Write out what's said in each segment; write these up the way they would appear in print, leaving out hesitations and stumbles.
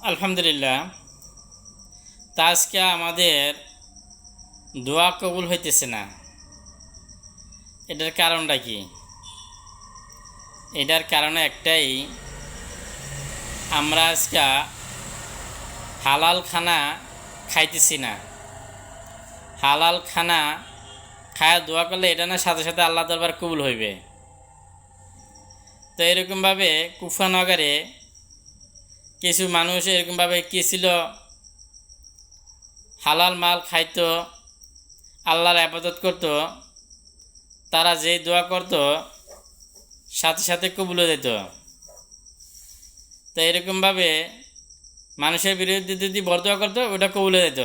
আলহামদুলিল্লাহ। তা আজকে আমাদের দোয়া কবুল হইতেছে না, এটার কারণটা কি? এটার কারণ একটাই, আমরা আজকে হালাল খানা খাইতেছি না। হালাল খানা খায়া দোয়া করলে এটা না সাথে সাথে আল্লাহ দরবার কবুল হইবে। তো এরকমভাবে কুফানগরে কিছু মানুষ এরকমভাবে কি ছিল, হালাল মাল খাইতো, আল্লাহর ইবাদত করতো, তারা যেই দোয়া করতো সাথে সাথে কবুল হয়ে যেত। তো এরকমভাবে মানুষের বিরুদ্ধে যদি বরদোয়া করতো ওটা কবুল হয়ে যেত।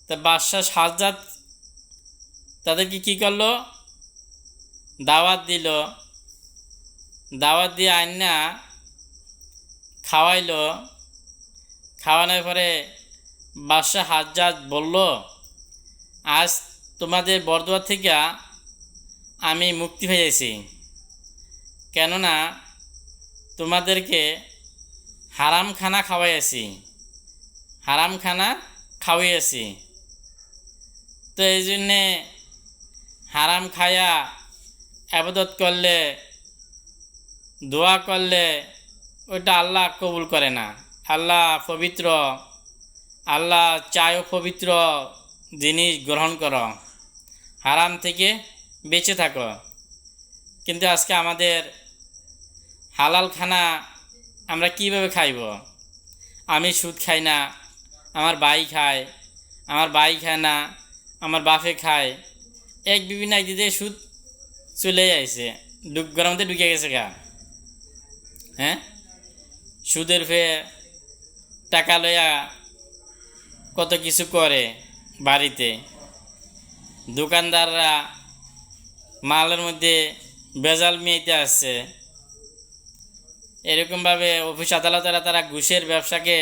তা বাদশাহ সাজ্জাদ তাদেরকে কী করলো, দাওয়াত দিল, দাওয়াত দিয়ে আইনা খাওয়াইলো। খাওয়ানোর পরে বাদশাহ সাজ্জাদ বলল, আজ তোমাদের বরদোয়া থেকে আমি মুক্তি পেয়েছি, কেননা তোমাদেরকে হারাম খানা খাওয়াইয়াছি, হারাম খানা খাওয়াইয়াছি। তো এই জন্যে হারাম খায়া ইবাদত করলে, দোয়া করলে ওইটা আল্লাহ কবুল করে না। আল্লাহ পবিত্র, আল্লাহ চায়ও পবিত্র জিনিস গ্রহণ করো, হারাম থেকে বেঁচে থাকো। কিন্তু আজকে আমাদের হালাল খানা আমরা কিভাবে খাইব? আমি সুদ খাই না, আমার ভাই খায়, আমার ভাই খায় না, আমার বাপে খায়। এক বিভিন্ন একদিকে সুদ চলে আইছে, গরমতে ঢুকে গেছে গা। হ্যাঁ, সুদের ফের টাকা লইয়া কত কিছু করে বাড়িতে। দোকানদাররা মালের মধ্যে ভেজাল মিয়াইতে আসছে। এরকমভাবে অফিস আদালতেরা তারা ঘুষের ব্যবসাকে,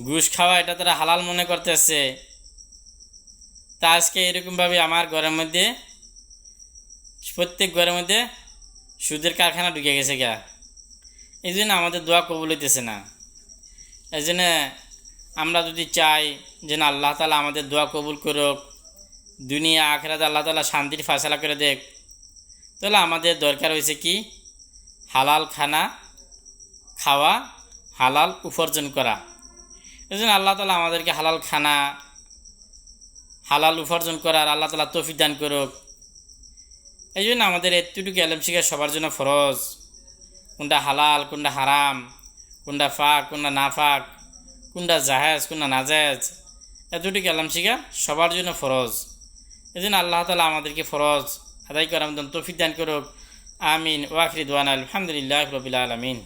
ঘুষ খাওয়া এটা তারা হালাল মনে করতেছে। তা আজকে এরকমভাবে আমার ঘরের মধ্যে, প্রত্যেক ঘরের মধ্যে সুদের কারখানা ঢুকে গেছে গা। এই জন্য আমাদের দোয়া কবুল হইতেছে না। এই জন্য আমরা যদি চাই যে না, আল্লাহ তাআলা আমাদের দোয়া কবুল করুক, দুনিয়া আখিরাতে আল্লাহ তাআলা শান্তির ফয়সালা করে দেখ, তাহলে আমাদের দরকার হয়েছে কি, হালাল খানা খাওয়া, হালাল উপার্জন করা। এই জন্য আল্লাহ তাআলা আমাদেরকে হালাল খানা, হালাল উপার্জন করার আল্লাহ তাআলা তৌফিক দান করুক। এই জন্য আমাদের এতটুকু ইলম শিখা সবার জন্য ফরজ। কোনটা হালাল, কোনটা হারাম, কোনটা ফাক, কোনটা না ফাক, কোনটা জাহেজ, কোনটা নাজায়েজ, এতটুকু ইলম শিখা সবার জন্য ফরজ। এই জন্য আল্লাহ তাআলা আমাদেরকে ফরজ আদায় করার মতন তৌফিক দান করুক। আমিন। ওয়া আখিরু দাওয়ানা আলহামদুলিল্লাহি রাব্বিল আলামিন।